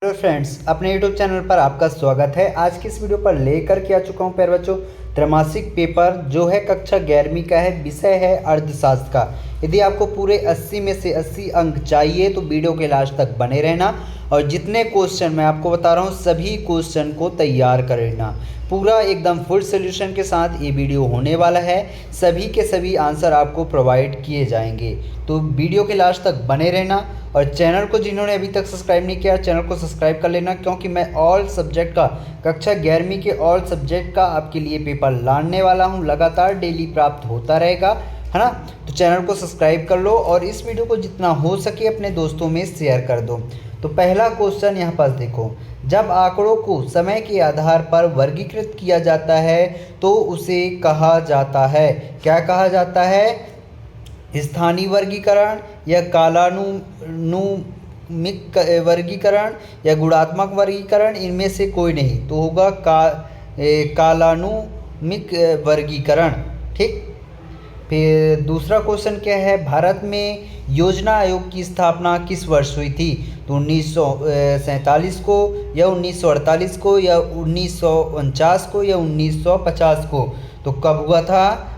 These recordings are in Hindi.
हेलो फ्रेंड्स, अपने YouTube चैनल पर आपका स्वागत है। आज की इस वीडियो पर लेकर के आ चुका हूँ प्यारे बच्चों त्रैमासिक पेपर जो है कक्षा 11वीं का है। विषय है अर्थशास्त्र का। यदि आपको पूरे 80 में से 80 अंक चाहिए तो वीडियो के लास्ट तक बने रहना और जितने क्वेश्चन मैं आपको बता रहा हूँ सभी क्वेश्चन को तैयार कर लेना। पूरा एकदम फुल सोल्यूशन के साथ ये वीडियो होने वाला है। सभी के सभी आंसर आपको प्रोवाइड किए जाएंगे, तो वीडियो के लास्ट तक बने रहना। और चैनल को जिन्होंने अभी तक सब्सक्राइब नहीं किया चैनल को सब्सक्राइब कर लेना, क्योंकि मैं ऑल सब्जेक्ट का कक्षा 11वीं के ऑल सब्जेक्ट का आपके लिए पेपर लाने वाला हूं। लगातार डेली प्राप्त होता रहेगा, है ना। तो चैनल को सब्सक्राइब कर लो और इस वीडियो को जितना हो सके अपने दोस्तों में शेयर कर दो। तो पहला क्वेश्चन यहाँ पर देखो, जब आंकड़ों को समय के आधार पर वर्गीकृत किया जाता है तो उसे कहा जाता है, क्या कहा जाता है? स्थानीय वर्गीकरण या कालानुक्रमिक वर्गीकरण या गुणात्मक वर्गीकरण, इनमें से कोई नहीं, तो होगा कालानुक्रमिक वर्गीकरण। ठीक। फिर दूसरा क्वेश्चन क्या है, भारत में योजना आयोग की स्थापना किस वर्ष हुई थी? तो 1947 को या 1948 को या 1949 को या 1950 को? तो कब हुआ था?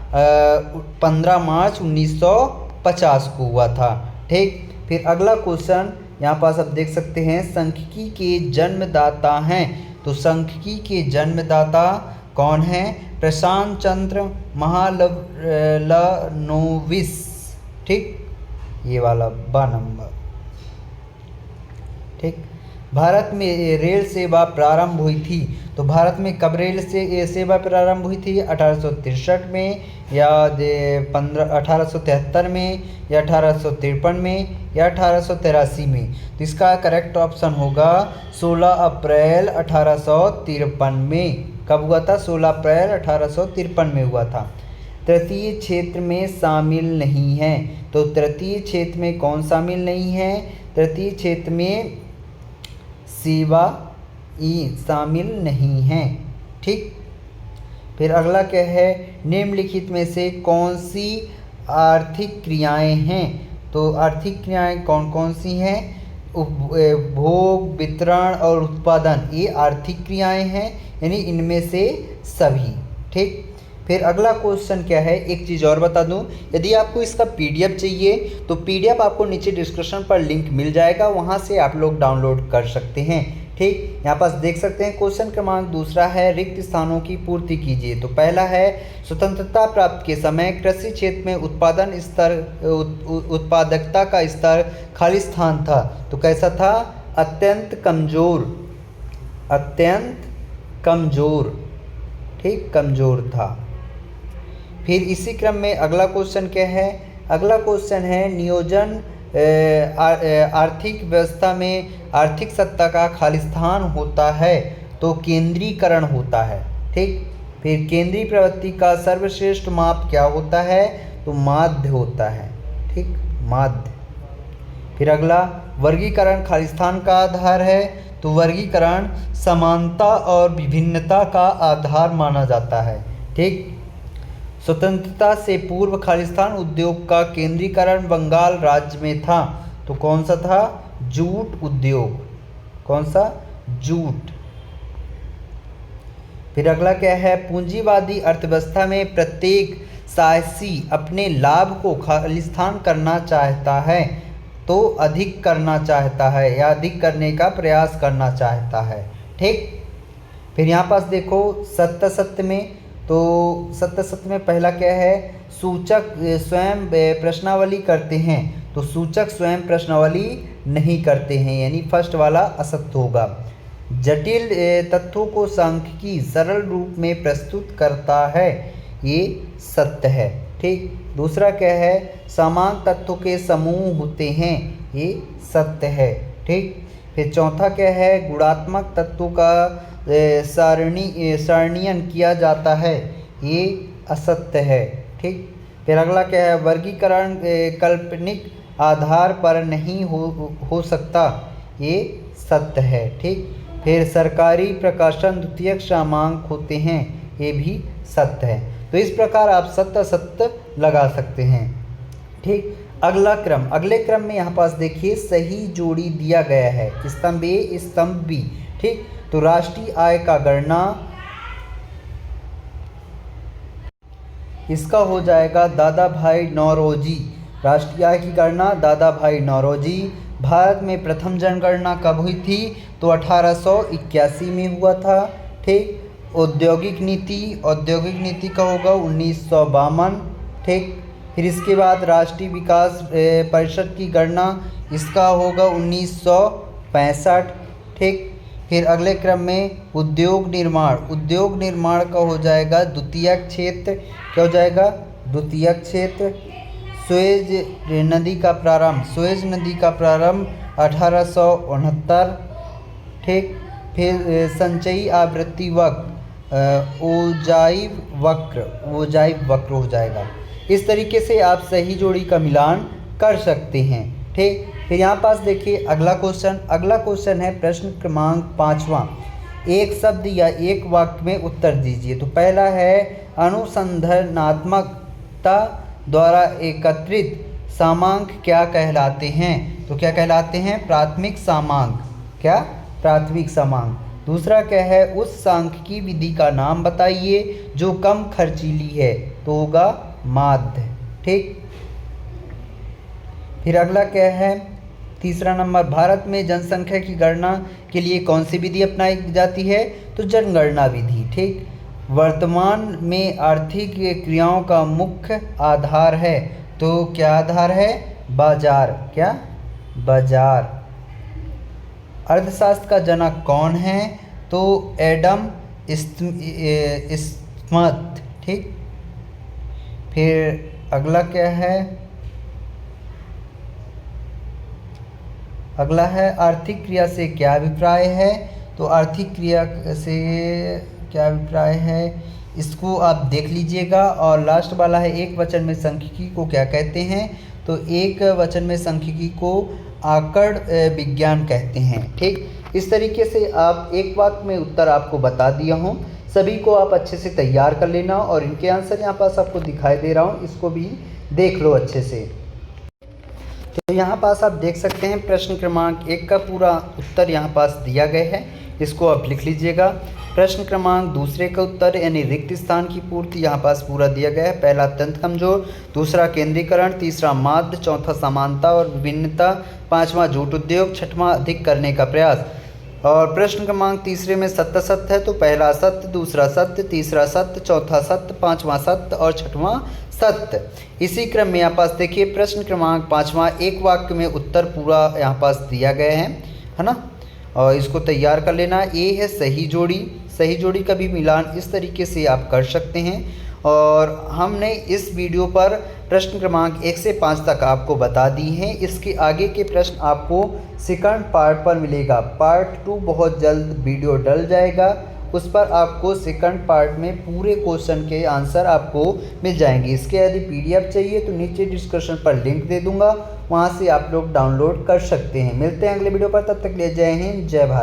15 मार्च 1950 को हुआ था। ठीक। फिर अगला क्वेश्चन यहाँ पास आप देख सकते हैं, सांख्यिकी के जन्मदाता हैं, तो सांख्यिकी के जन्मदाता कौन हैं? प्रशांत चंद्र महालनोबिस। ठीक, ये वाला बा नंबर। ठीक। भारत में रेल सेवा प्रारंभ हुई थी, तो भारत में कब रेल से सेवा प्रारंभ हुई थी? 1863 में या 1873 में या 1853 में या 1883 में? तो इसका करेक्ट ऑप्शन होगा 16 अप्रैल 1853 में। कब हुआ था? 16 अप्रैल 1853 में हुआ था। तृतीय क्षेत्र में शामिल नहीं है, तो तृतीय क्षेत्र में कौन शामिल नहीं है? तृतीय क्षेत्र में सेवा शामिल नहीं है। ठीक। फिर अगला क्या है, निम्नलिखित में से कौन सी आर्थिक क्रियाएं हैं? तो आर्थिक क्रियाएं कौन कौन सी हैं? भोग, वितरण और उत्पादन, ये आर्थिक क्रियाएं हैं, यानी इनमें से सभी। ठीक। फिर अगला क्वेश्चन क्या है, एक चीज़ और बता दूं, यदि आपको इसका पीडीएफ चाहिए तो पीडीएफ आपको नीचे डिस्क्रिप्शन पर लिंक मिल जाएगा, वहां से आप लोग डाउनलोड कर सकते हैं। ठीक। यहाँ पास देख सकते हैं क्वेश्चन क्रमांक दूसरा है, रिक्त स्थानों की पूर्ति कीजिए। तो पहला है, स्वतंत्रता प्राप्त के समय कृषि क्षेत्र में उत्पादन स्तर उत्पादकता का स्तर खालिस्तान था, तो कैसा था? अत्यंत कमजोर, अत्यंत कमजोर। ठीक, कमजोर था। फिर इसी क्रम में अगला क्वेश्चन क्या है? अगला क्वेश्चन है, नियोजन आर्थिक व्यवस्था में आर्थिक सत्ता का खालिस्तान होता है तो केंद्रीकरण होता है। ठीक। फिर केंद्रीय प्रवृत्ति का सर्वश्रेष्ठ माप क्या होता है? तो माध्य होता है। ठीक, माध्य। फिर अगला, वर्गीकरण खालिस्तान का आधार है, तो वर्गीकरण समानता और विभिन्नता का आधार माना जाता है। ठीक। स्वतंत्रता से पूर्व खालिस्तान उद्योग का केंद्रीकरण बंगाल राज्य में था, तो कौन सा था? जूट उद्योग। कौन सा? जूट। फिर अगला क्या है, पूंजीवादी अर्थव्यवस्था में प्रत्येक साहसी अपने लाभ को खालिस्तान करना चाहता है, तो अधिक करना चाहता है या अधिक करने का प्रयास करना चाहता है। ठीक। फिर यहाँ पास देखो सत्य सत्य में, तो सत्य सत्य में पहला क्या है, सूचक स्वयं प्रश्नावली करते हैं, तो सूचक स्वयं प्रश्नावली नहीं करते हैं, यानी फर्स्ट वाला असत्य होगा। जटिल तथ्यों को सांख्यिकी सरल रूप में प्रस्तुत करता है, ये सत्य है। ठीक। दूसरा क्या है, समान तत्वों के समूह होते हैं, ये सत्य है। ठीक। फिर चौथा क्या है, गुणात्मक तत्वों का सारणीयन किया जाता है, ये असत्य है। ठीक। फिर अगला क्या है, वर्गीकरण काल्पनिक आधार पर नहीं हो सकता, ये सत्य है। ठीक। फिर सरकारी प्रकाशन द्वितीयक क्रमांक होते हैं, ये भी सत्य है। तो इस प्रकार आप सत्य असत्य लगा सकते हैं। ठीक। अगले क्रम में यहाँ पास देखिए सही जोड़ी दिया गया है, स्तंभ ए स्तंभ बी। ठीक, तो राष्ट्रीय आय का गणना इसका हो जाएगा दादा भाई नौरोजी। राष्ट्रीय आय की गणना दादा भाई नौरोजी। भारत में प्रथम जनगणना कब हुई थी? तो 1881 में हुआ था। ठीक, औद्योगिक नीति का होगा 1952। ठीक, फिर इसके बाद राष्ट्रीय विकास परिषद की गणना इसका होगा 1965। ठीक, फिर अगले क्रम में उद्योग निर्माण का हो जाएगा द्वितीयक क्षेत्र। क्या हो जाएगा? द्वितीयक क्षेत्र। सुएज नदी का प्रारंभ 1869। ठीक, फिर संचयी आवृत्ति वक्र ओजाइव वक्र हो जाएगा। इस तरीके से आप सही जोड़ी का मिलान कर सकते हैं। ठीक, फिर यहाँ पास देखिए अगला क्वेश्चन है प्रश्न क्रमांक 5वां। एक शब्द या एक वाक्य में उत्तर दीजिए। तो पहला है अनुसंधानात्मकता द्वारा एकत्रित सामांक क्या कहलाते हैं? तो क्या कहलाते हैं? प्राथमिक सामांक। क्या? प्राथमिक सामांक। दूसरा क्या है? उस सांख्यिकी विधि का नाम बताइए जो कम खर्चीली है। तो होगा माध्य। ठीक, फिर अगला क्या है? तीसरा नंबर, भारत में जनसंख्या की गणना के लिए कौन सी विधि अपनाई जाती है? तो जनगणना विधि। ठीक, वर्तमान में आर्थिक क्रियाओं का मुख्य आधार है। तो क्या आधार है? बाजार। क्या? बाजार। अर्थशास्त्र का जनक कौन है? तो एडम स्मिथ। ठीक, फिर अगला क्या है? अगला है आर्थिक क्रिया से क्या अभिप्राय है? तो आर्थिक क्रिया से क्या अभिप्राय है इसको आप देख लीजिएगा। और लास्ट वाला है एक वचन में सांख्यिकी को क्या कहते हैं? तो एक वचन में सांख्यिकी को आंकड़ विज्ञान कहते हैं। ठीक, इस तरीके से आप एक वाक्य में उत्तर आपको बता दिया हूँ। सभी को आप अच्छे से तैयार कर लेना और इनके आंसर यहाँ पास आपको दिखाई दे रहा हूँ, इसको भी देख लो अच्छे से। तो यहाँ पास आप देख सकते हैं प्रश्न क्रमांक 1 का पूरा उत्तर यहाँ पास दिया गया है, इसको आप लिख लीजिएगा। प्रश्न क्रमांक 2 का उत्तर यानी रिक्त स्थान की पूर्ति यहाँ पास पूरा दिया गया है। पहला अत्यंत कमजोर, दूसरा केंद्रीकरण, तीसरा माध्य, चौथा समानता और विभिन्नता, पांचवा जूट उद्योग, छठवां अधिक करने का प्रयास। और प्रश्न क्रमांक 3 में सत्य सत्य है, तो पहला सत्य, दूसरा सत्य, तीसरा सत्य, चौथा सत्य, पांचवा सत्य और छठवां सत्य। इसी क्रम में यहाँ पास देखिए प्रश्न क्रमांक 5वां, एक वाक्य में उत्तर पूरा यहाँ पास दिया गया है ना, और इसको तैयार कर लेना। ये है सही जोड़ी का भी मिलान इस तरीके से आप कर सकते हैं। और हमने इस वीडियो पर प्रश्न क्रमांक 1 से 5 तक आपको बता दी हैं। इसके आगे के प्रश्न आपको सेकंड पार्ट पर मिलेगा। पार्ट 2 बहुत जल्द वीडियो डल जाएगा, उस पर आपको सेकंड पार्ट में पूरे क्वेश्चन के आंसर आपको मिल जाएंगे। इसके यदि PDF चाहिए तो नीचे डिस्क्रिप्शन पर लिंक दे दूंगा, वहां से आप लोग डाउनलोड कर सकते हैं। मिलते हैं अगले वीडियो पर, तब तक ले जय हिंद, जय भारत।